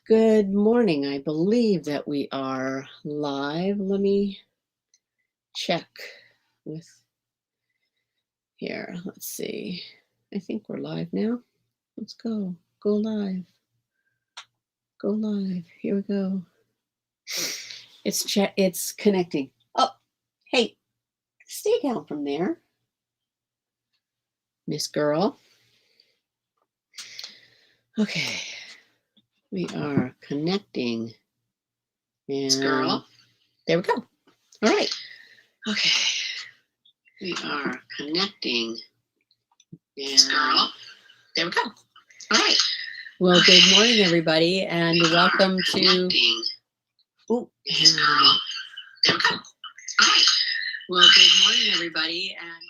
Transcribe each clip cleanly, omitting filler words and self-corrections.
Good morning. I believe that we are live. Let me check with here. Let's see. I think we're live now. Let's go. Go live. Go live. Here we go. It's connecting. Oh, hey, stay down from there, Miss Girl. Okay. We are connecting. And Girl. There we go. All right. Okay. We are connecting. And Girl. There we go. All right. Well, good morning, everybody, and welcome to. Oh, Girl. there we go. All right. Well, good morning, everybody, and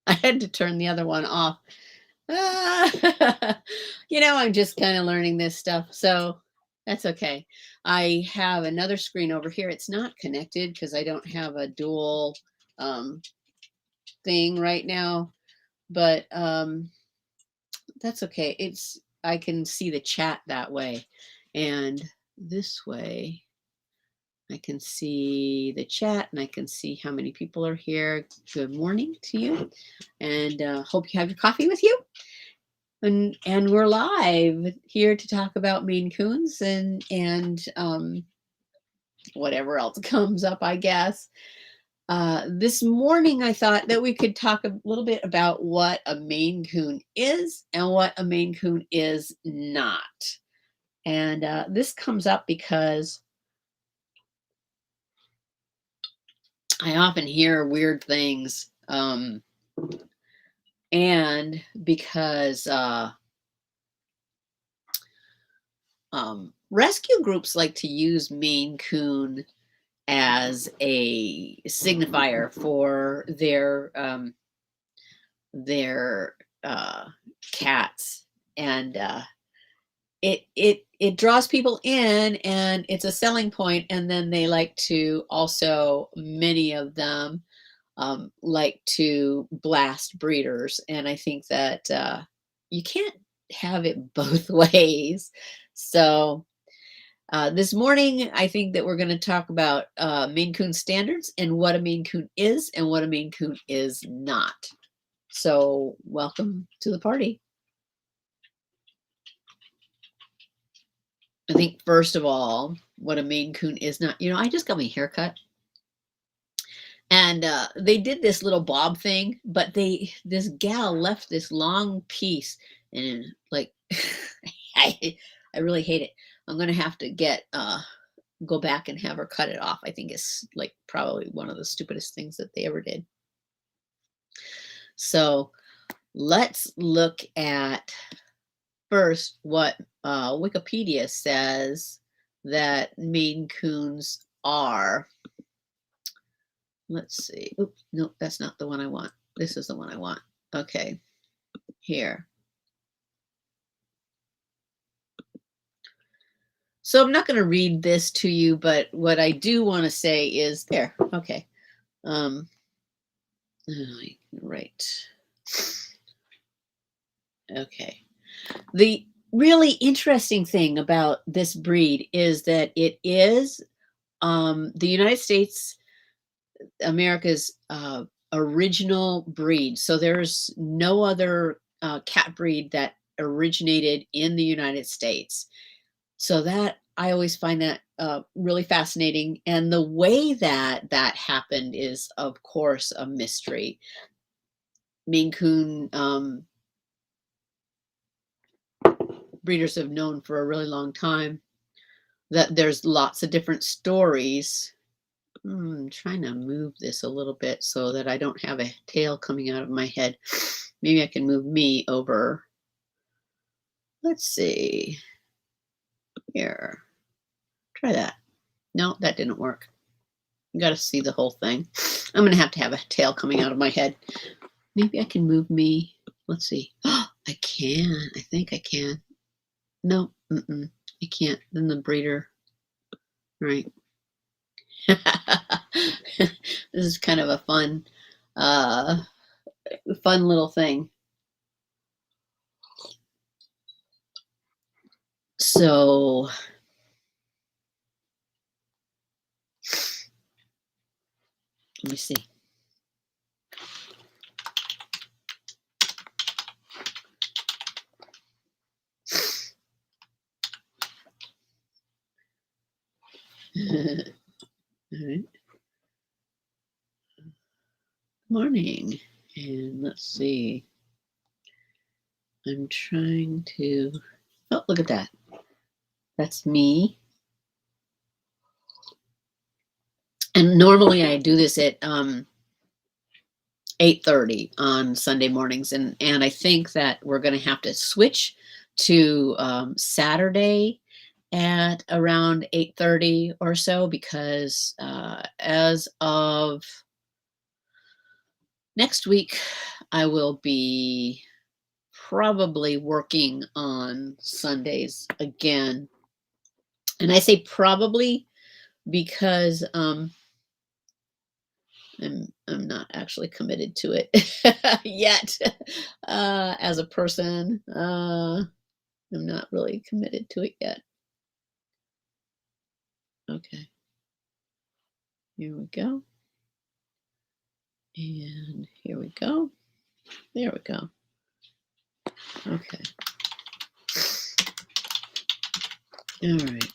I had to turn the other one off. I'm just kind of learning this stuff, so that's okay. I have another screen over here. It's not connected because I don't have a dual thing right now, but that's okay. I can see the chat that way, and this way I can see the chat and I can see how many people are here. Good morning to you, and hope you have your coffee with you. And we're live here to talk about Maine Coons and whatever else comes up, I guess. This morning, I thought that we could talk a little bit about what a Maine Coon is and what a Maine Coon is not. And this comes up because I often hear weird things, and because rescue groups like to use Maine Coon as a signifier for their cats, and it draws people in, and it's a selling point. And then they like to also, many of them like to blast breeders, and I think that you can't have it both ways. So this morning, I think that we're going to talk about Maine Coon standards and what a Maine Coon is and what a Maine Coon is not. So welcome to the party. I think, first of all, what a Maine Coon is not, I just got my hair cut. And they did this little bob thing, but this gal left this long piece, and like, I really hate it. I'm going to have to go back and have her cut it off. I think it's like probably one of the stupidest things that they ever did. So let's look at first what Wikipedia says that Maine Coons are. Let's see. Oops, no, that's not the one I want. This is the one I want. Okay, here. So I'm not going to read this to you, but what I do want to say is there. Okay. Right. Okay. The really interesting thing about this breed is that it is the United States, America's original breed. So there's no other cat breed that originated in the United States. So that I always find that really fascinating. And the way that happened is, of course, a mystery. Maine Coon breeders have known for a really long time that there's lots of different stories. I'm trying to move this a little bit so that I don't have a tail coming out of my head. Maybe I can move me over. Let's see. Here. Try that. No, that didn't work. You got to see the whole thing. I'm going to have a tail coming out of my head. Maybe I can move me. Let's see. Oh, I can. I think I can. No, I can't. Then the breeder. Right. This is kind of a fun little thing. So let me see. All right. Morning. And let's see. I'm trying to, oh, look at that. That's me. And normally I do this at 8:30 on Sunday mornings. And I think that we're going to have to switch to Saturday at around 8:30 or so, because as of next week, I will be probably working on Sundays again. And I say probably because I'm not actually committed to it yet. As a person, I'm not really committed to it yet. Okay, here we go. And here we go. There we go. Okay. All right.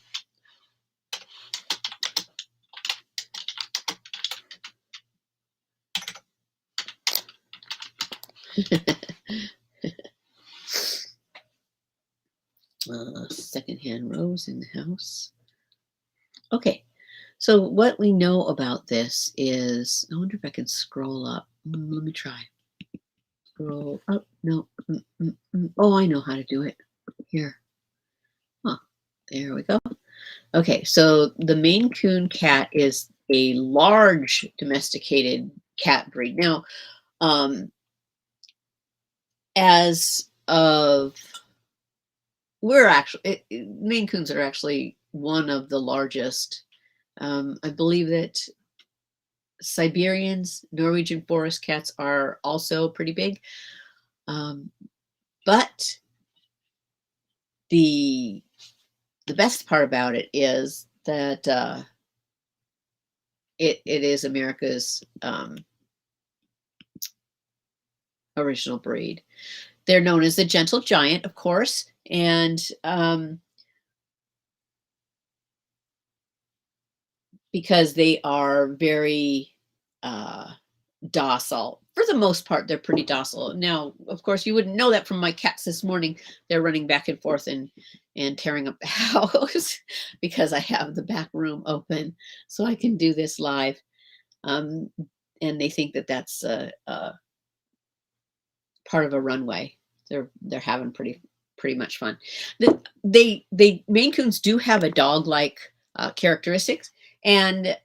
Secondhand rose in the house. Okay, so what we know about this is, I wonder if I can scroll up. Let me try. Scroll up. No. Oh, I know how to do it. Here. Huh. There we go. Okay, so the Maine Coon Cat is a large domesticated cat breed. Now, as of, we're actually, Maine Coons are actually one of the largest. I believe that Siberians, Norwegian forest cats are also pretty big. But the best part about it is that it is America's original breed. They're known as the gentle giant, of course, and because they are very docile. For the most part, they're pretty docile. Now, of course, you wouldn't know that from my cats this morning. They're running back and forth and tearing up the house because I have the back room open so I can do this live. And they think that that's part of a runway. They're having pretty much fun. They Maine Coons do have a dog-like characteristics, and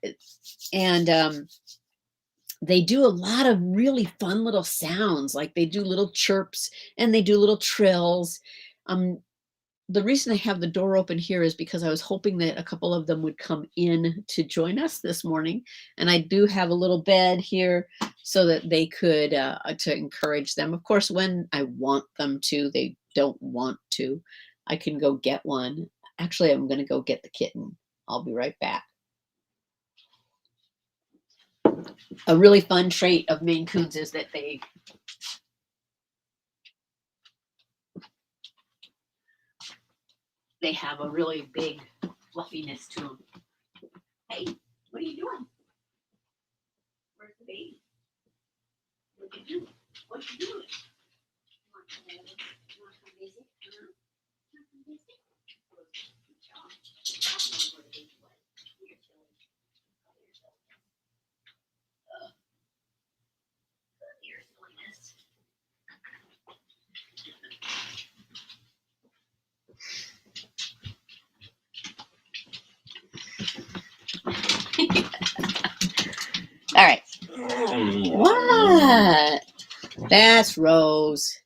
they do a lot of really fun little sounds. Like they do little chirps and they do little trills. The reason I have the door open here is because I was hoping that a couple of them would come in to join us this morning. And I do have a little bed here so that they could, to encourage them. Of course, when I want them to, they don't want to, I can go get one. Actually, I'm going to go get the kitten. I'll be right back. A really fun trait of Maine Coons is that they have a really big fluffiness to them. Hey, what are you doing? Where's the baby? Look at you. What you doing? You want to come visit? You want to come visit? Good job. I don't know where the baby was. You're silly. You're silly. Your silliness. All right. What? That's Rose.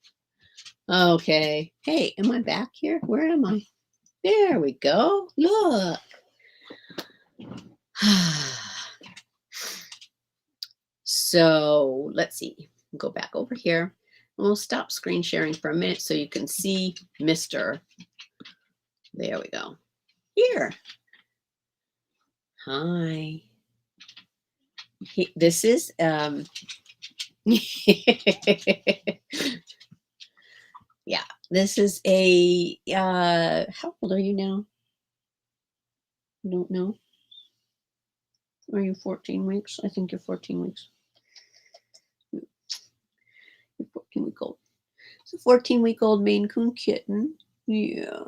Okay. Hey, am I back here? Where am I? There we go. Look. So let's see. Go back over here. We'll stop screen sharing for a minute so you can see Mr. There we go. Here. Hi. This is yeah, this is a how old are you now? You don't know? Are you 14 weeks? I think you're 14 weeks. You're 14-week-old. It's a 14-week-old Maine Coon kitten. Yeah.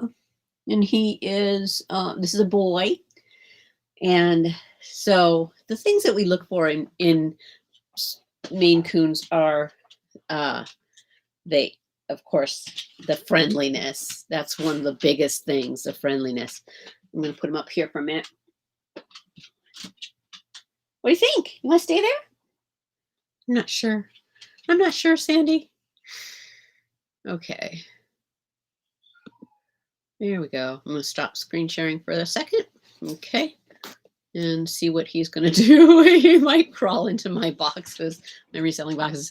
And he is this is a boy. And so the things that we look for in Maine Coons are they, of course, the friendliness. That's one of the biggest things, the friendliness. I'm going to put him up here for a minute. What do you think? You want to stay there? I'm not sure. I'm not sure, Sandy. Okay. There we go. I'm going to stop screen sharing for a second. Okay. And see what he's going to do. He might crawl into my boxes, my reselling boxes.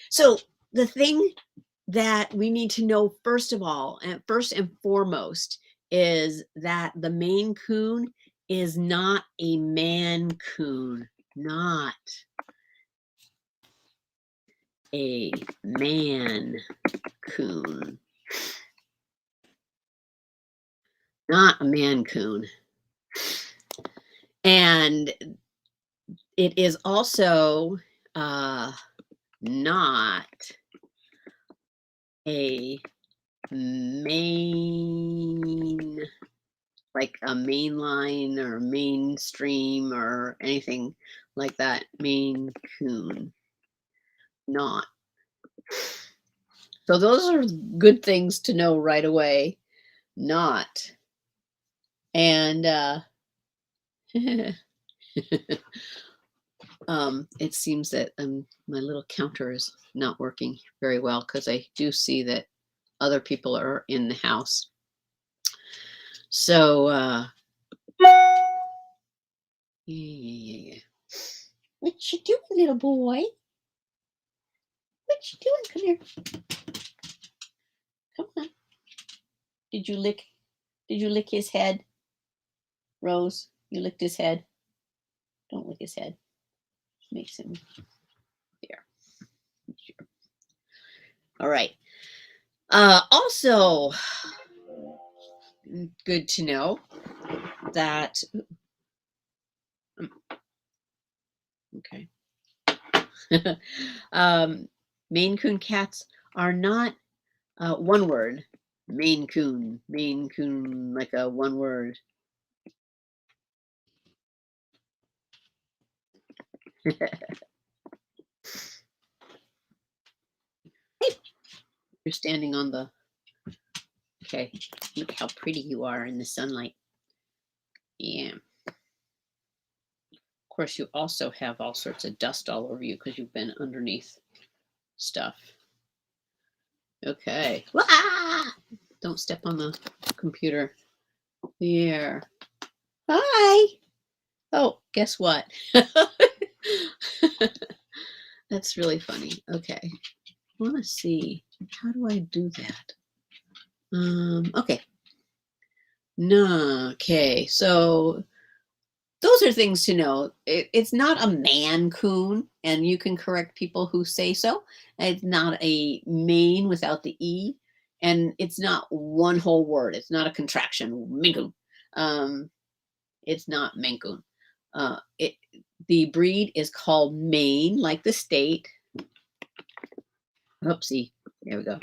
So the thing that we need to know first of all, and first and foremost, is that the Maine Coon is not a man coon. Not a man coon. Not a man coon. And it is also not a main, like a mainline or mainstream or anything like that. Maine Coon. Not. So those are good things to know right away. Not. And it seems that my little counter is not working very well because I do see that other people are in the house. So yeah. What you doing, little boy? What you doing? Come here. Come on. Did you lick his head? Rose, you licked his head. Don't lick his head. Makes him there. Sure. All right. Also, good to know that. Okay. Maine Coon cats are not one word. Maine Coon, like a one word. You're standing on the. Okay, look how pretty you are in the sunlight. Yeah. Of course, you also have all sorts of dust all over you because you've been underneath stuff. Okay. Ah! Don't step on the computer. There. Hi. Oh, guess what? That's really funny. Okay. I want to see. How do I do that? Okay. No. Okay. So those are things to know. It's not a man coon, and you can correct people who say so. It's not a Maine without the E, and it's not one whole word. It's not a contraction. Maine Coon. It's not Maine Coon. The breed is called Maine, like the state. Oopsie. There we go.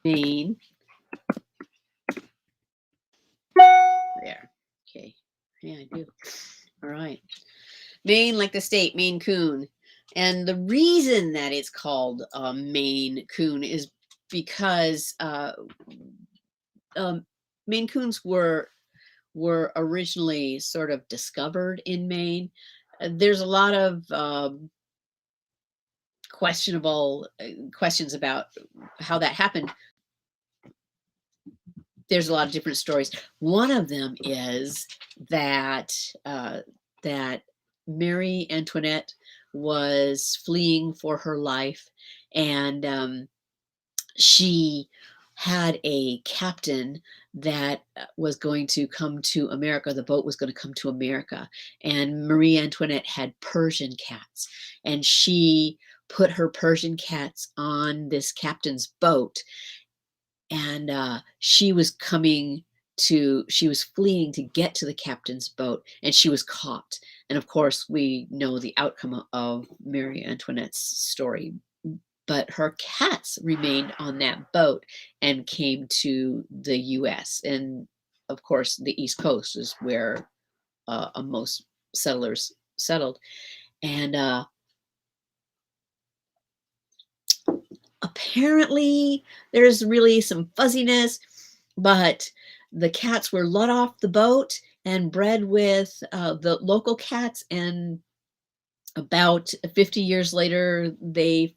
Maine. There. Okay. Yeah, I do. All right. Maine, like the state, Maine Coon. And the reason that it's called Maine Coon is because Maine Coons were originally sort of discovered in Maine. There's a lot of questionable questions about how that happened. There's a lot of different stories. One of them is that that Marie Antoinette was fleeing for her life, and she had a captain that was going to come to America. The boat was going to come to America, and Marie Antoinette had Persian cats, and she put her Persian cats on this captain's boat, and she was fleeing to get to the captain's boat, and she was caught. And of course, we know the outcome of Marie Antoinette's story, but her cats remained on that boat and came to the US. And of course, the East Coast is where most settlers settled. And apparently, there's really some fuzziness, but the cats were let off the boat and bred with the local cats. And about 50 years later, they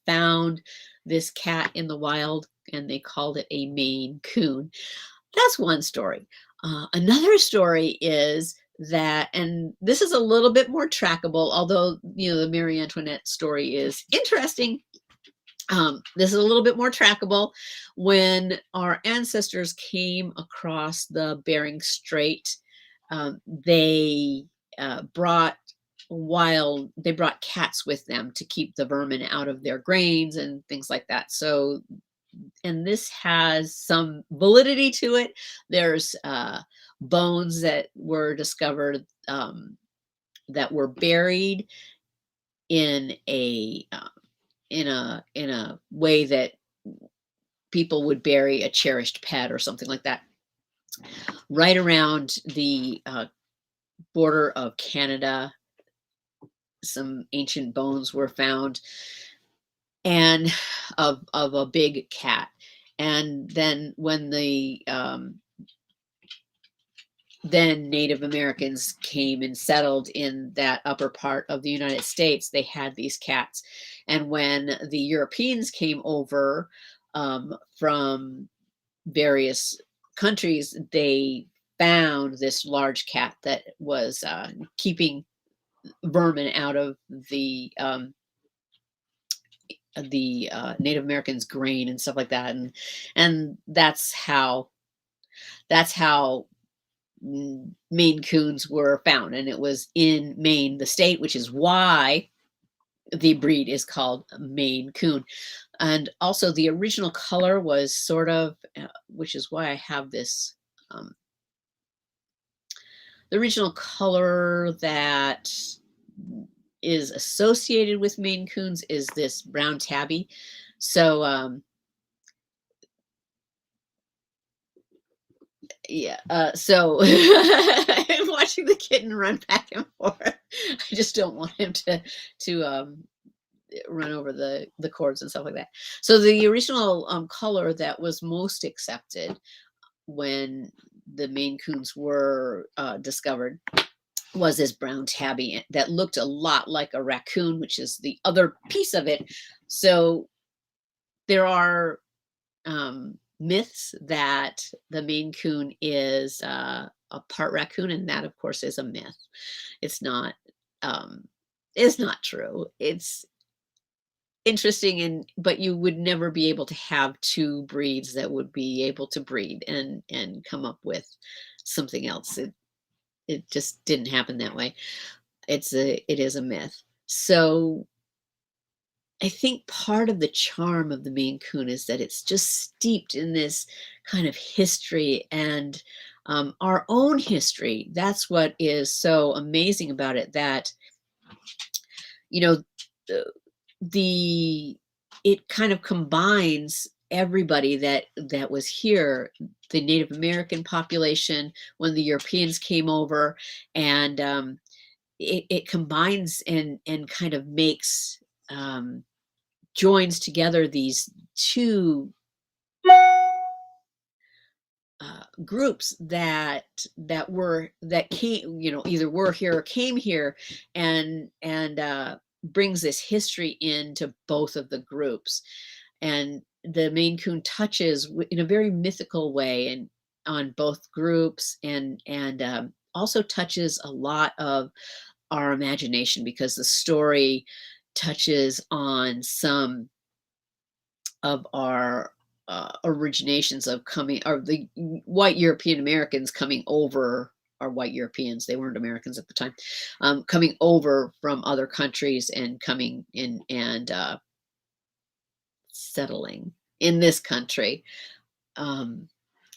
found this cat in the wild, and they called it a Maine Coon. That's one story. Another story is that, and this is a little bit more trackable, although the Marie Antoinette story is interesting. This is a little bit more trackable. When our ancestors came across the Bering Strait, they brought cats with them to keep the vermin out of their grains and things like that. So, and this has some validity to it. There's bones that were discovered that were buried in a way that people would bury a cherished pet or something like that, right around the border of Canada. Some ancient bones were found, and of a big cat. And then when the then Native Americans came and settled in that upper part of the United States, they had these cats. And when the Europeans came over from various countries, they found this large cat that was keeping vermin out of the Native Americans' grain and stuff like that. And that's how Maine Coons were found, and it was in Maine, the state, which is why the breed is called Maine Coon. And also, the original color was sort of, which is why I have this. The original color that is associated with Maine Coons is this brown tabby. So, yeah. So I'm watching the kitten run back and forth. I just don't want him to run over the cords and stuff like that. So the original color that was most accepted when the Maine Coons were discovered was this brown tabby that looked a lot like a raccoon, which is the other piece of it. So there are myths that the Maine Coon is a part raccoon, and that, of course, is a myth. It's not. It's not true. It's interesting, but you would never be able to have two breeds that would be able to breed and come up with something else. It just didn't happen that way. It is a myth. So I think part of the charm of the Maine Coon is that it's just steeped in this kind of history and our own history. That's what is so amazing about it, that you know it kind of combines everybody that was here, the Native American population when the Europeans came over, and it combines and kind of makes joins together these two groups that came, either were here or came here, and brings this history into both of the groups. And the Maine Coon touches in a very mythical way and on both groups, and also touches a lot of our imagination because the story touches on some of our originations of coming, or the white European Americans coming over, or white Europeans, they weren't Americans at the time, coming over from other countries and coming in and settling in this country. Um,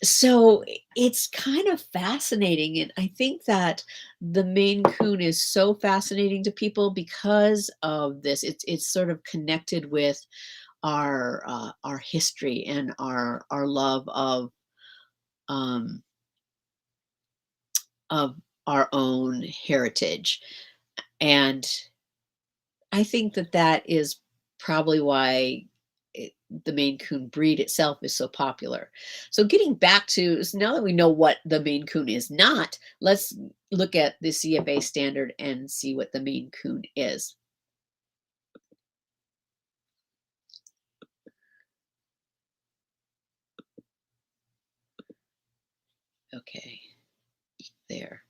so it's kind of fascinating. And I think that the Maine Coon is so fascinating to people because of this. It's sort of connected with our history and our love um, of our own heritage. And I think that that is probably why the Maine Coon breed itself is so popular. So getting back to, so now that we know what the Maine Coon is not, let's look at the CFA standard and see what the Maine Coon is. Okay, there.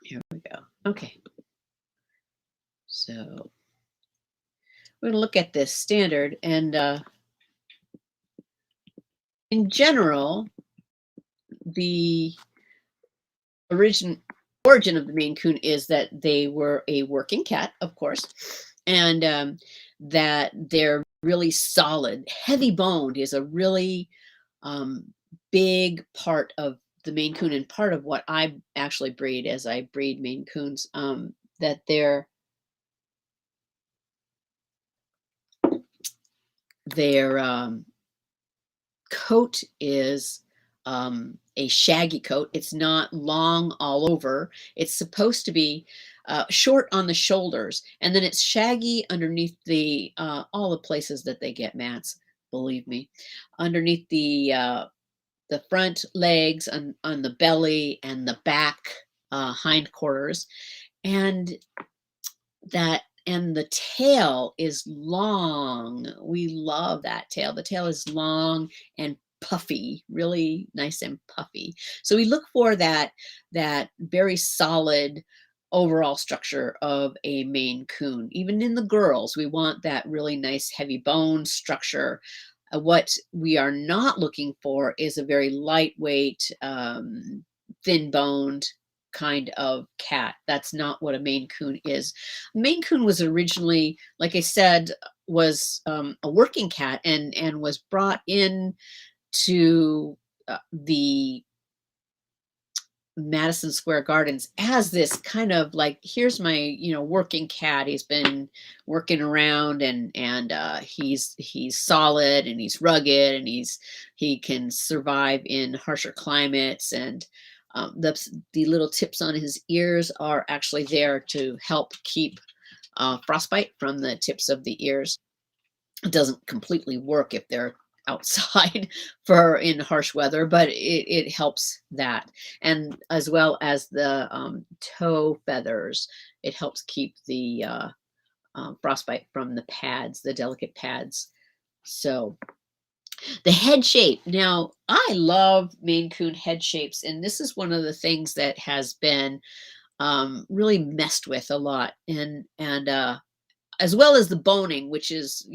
Here we go. Okay, so we're going to look at this standard, and in general, the origin of the Maine Coon is that they were a working cat, of course, and that they're really solid. Heavy boned is a really um, big part of the Maine Coon, and part of what I actually breed as I breed Maine Coons. That their coat is a shaggy coat. It's not long all over. It's supposed to be short on the shoulders, and then it's shaggy underneath the all the places that they get mats. Believe me, underneath the front legs, on the belly, and the back hindquarters, and the tail is long. We love that tail. The tail is long and puffy, really nice and puffy. So we look for that very solid overall structure of a Maine Coon. Even in the girls, we want that really nice heavy bone structure. What we are not looking for is a very lightweight, thin boned kind of cat. That's not what a Maine Coon is. Maine Coon was originally, like I said, was a working cat, and was brought in to the Madison Square Gardens as this kind of like, here's my, working cat. He's been working around, and he's solid, and he's rugged, and he can survive in harsher climates. And the little tips on his ears are actually there to help keep frostbite from the tips of the ears. It doesn't completely work if they're outside for in harsh weather, but it helps that. And as well as the toe feathers, it helps keep the frostbite from the pads, the delicate pads. So the head shape. Now, I love Maine Coon head shapes, and this is one of the things that has been really messed with a lot, and as well as the boning, which is,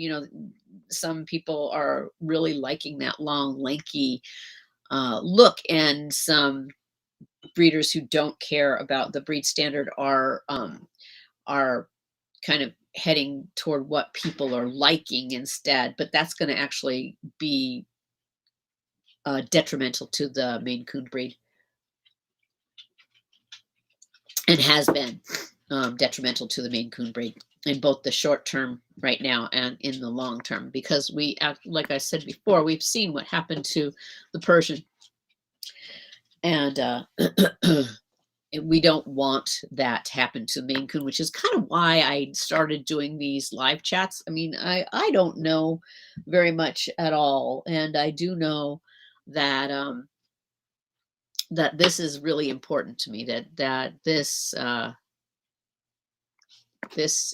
some people are really liking that long, lanky look, and some breeders who don't care about the breed standard are kind of heading toward what people are liking instead. But that's going to actually be detrimental to the Maine Coon breed, and has been detrimental to the Maine Coon breed in both the short term right now and in the long term, because like I said before, we've seen what happened to the Persian, and we don't want that to happen to Maine Coon, which is kind of why I started doing these live chats. I mean, I don't know very much at all, and I do know that that this is really important to me, that this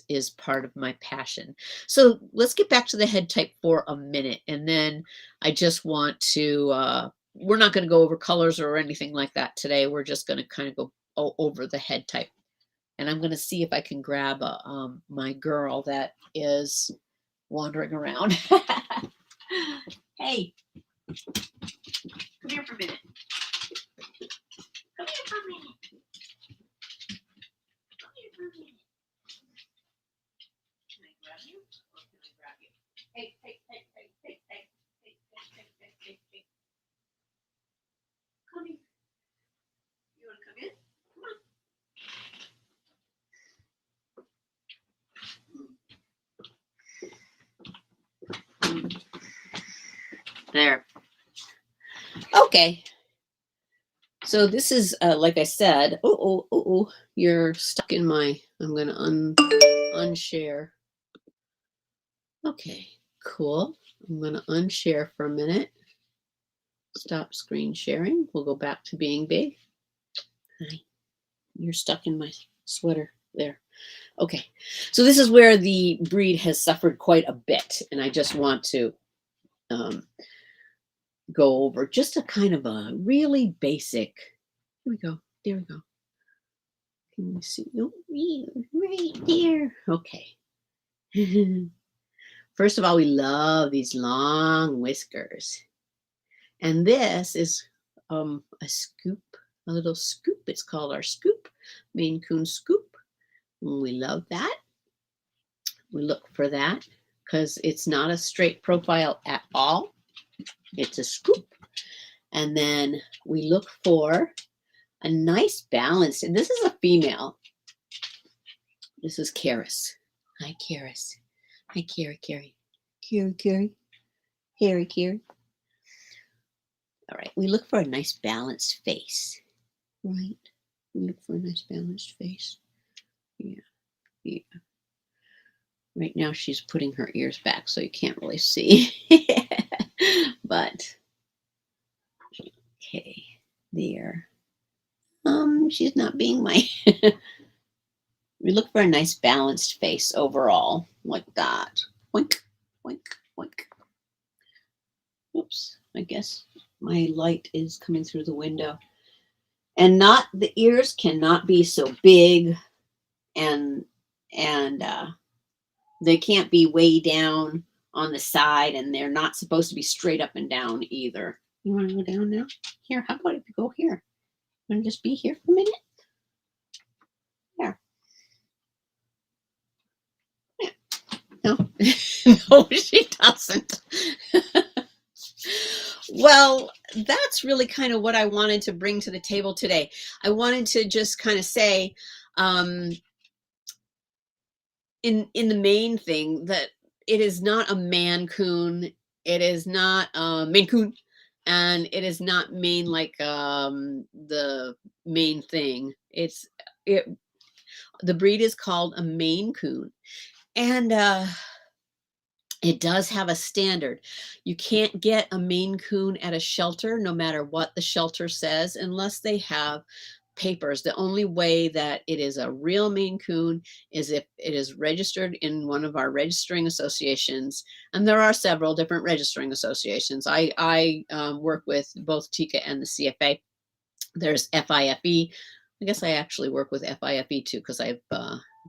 is part of my passion. So let's get back to the head type for a minute. And then I just want to, we're not going to go over colors or anything like that today. We're just going to kind of go over the head type. And I'm going to see if I can grab my girl that is wandering around. Hey, come here for a minute. Come here for a minute. Come here for a minute. Can I grab you? Or can I grab you? Hey, hey, hey, hey, hey, hey, hey, hey, hey, hey, hey. Come here. You want to come in? Come on. There. Okay. So this is, like I said, you're stuck in my, I'm going to unshare. Okay, cool. I'm going to unshare for a minute. Stop screen sharing. We'll go back to being big. Hi. You're stuck in my sweater there. Okay, so this is where the breed has suffered quite a bit, and I just want to go over just a kind of a really basic. Here we go. There we go. Can you see? Oh, right there. Okay. First of all, we love these long whiskers. And this is a scoop, a little scoop. It's called our scoop, Maine Coon scoop. We love that. We look for that because it's not a straight profile at all. It's a scoop. And then we look for a nice balance. And this is a female. This is Karis. Hi, Karis. Hi, Carrie. Carrie. All right. We look for a nice balanced face. Right. We look for a nice balanced face. Yeah. Right now she's putting her ears back, so you can't really see. But okay, there. She's not being my. We look for a nice balanced face overall, like that. Wink, wink, wink. Oops, I guess my light is coming through the window. And not the ears cannot be so big, and they can't be way down on the side, and they're not supposed to be straight up and down either. You want to go down now? Here, how about if you go here? You want to just be here for a minute? There. Yeah. No, no, she doesn't. Well, that's really kind of what I wanted to bring to the table today. I wanted to just kind of say, in the main thing, that it is not a man coon, it is not a Maine Coon, and it is not Maine like the main thing. The breed is called a Maine Coon, and it does have a standard. You can't get a Maine Coon at a shelter, no matter what the shelter says, unless they have papers. The only way that it is a real Maine Coon is if it is registered in one of our registering associations, and there are several different registering associations. I work with both TICA and the CFA. There's FIFE. I guess I actually work with FIFE too, because I've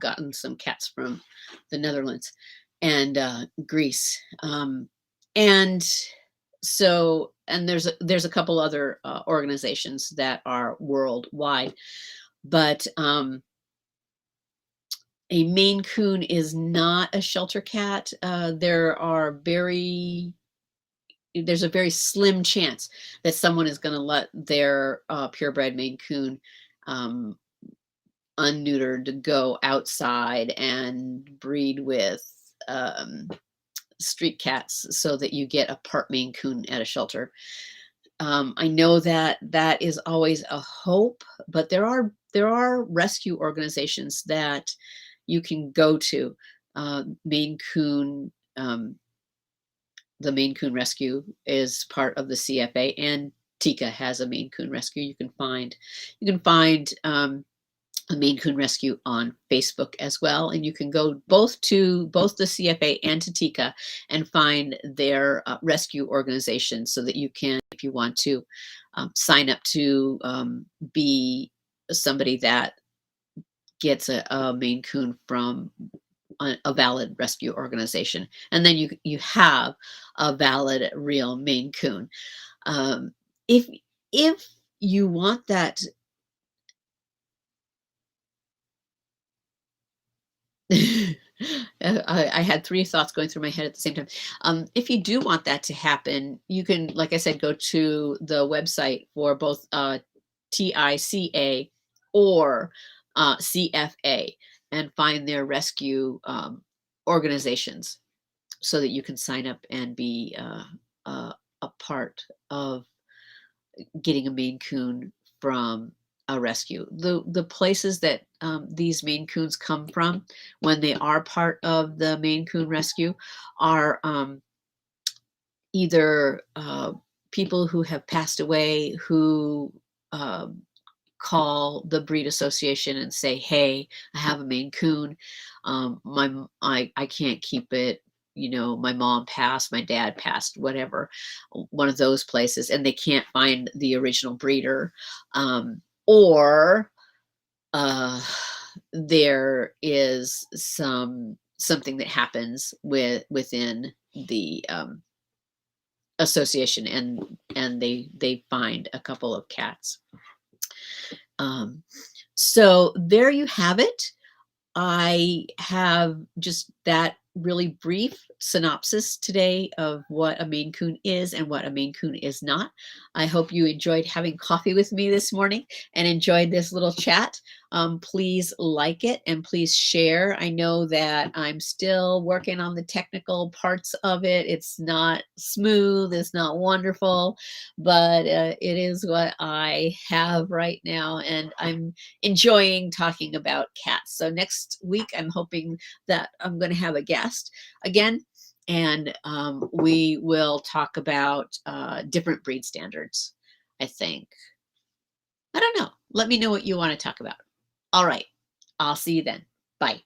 gotten some cats from the Netherlands and Greece. And so, and there's a couple other organizations that are worldwide, but a Maine Coon is not a shelter cat. There's a very slim chance that someone is going to let their purebred Maine Coon unneutered go outside and breed with street cats so that you get a part Maine Coon at a shelter. I know that is always a hope, but there are rescue organizations that you can go to. Maine Coon, the Maine Coon Rescue is part of the CFA, and TICA has a Maine Coon Rescue. You can find a Maine Coon Rescue on Facebook as well, and you can go both the CFA and to TICA and find their rescue organizations, so that you can, if you want to, sign up to be somebody that gets a Maine Coon from a valid rescue organization, and then you have a valid real Maine Coon. Um, if if you want that I had 3 thoughts going through my head at the same time. If you do want that to happen, you can, like I said, go to the website for both TICA or CFA and find their rescue organizations so that you can sign up and be a part of getting a Maine Coon from a rescue. The places that these Maine Coons come from when they are part of the Maine Coon rescue are either people who have passed away who um, call the breed association and say, "Hey, I have a Maine Coon. I can't keep it. You know, my mom passed, my dad passed, whatever, one of those places, and they can't find the original breeder, or uh, there is something that happens within the association, and they find a couple of cats." Um, so there you have it. I have just that really brief synopsis today of what a Maine Coon is and what a Maine Coon is not. I hope you enjoyed having coffee with me this morning and enjoyed this little chat. Please like it and please share. I know that I'm still working on the technical parts of it. It's not smooth, it's not wonderful, but it is what I have right now, and I'm enjoying talking about cats. So next week, I'm hoping that I'm going to have a guest again, and we will talk about different breed standards, I think. I don't know. Let me know what you want to talk about. All right. I'll see you then. Bye.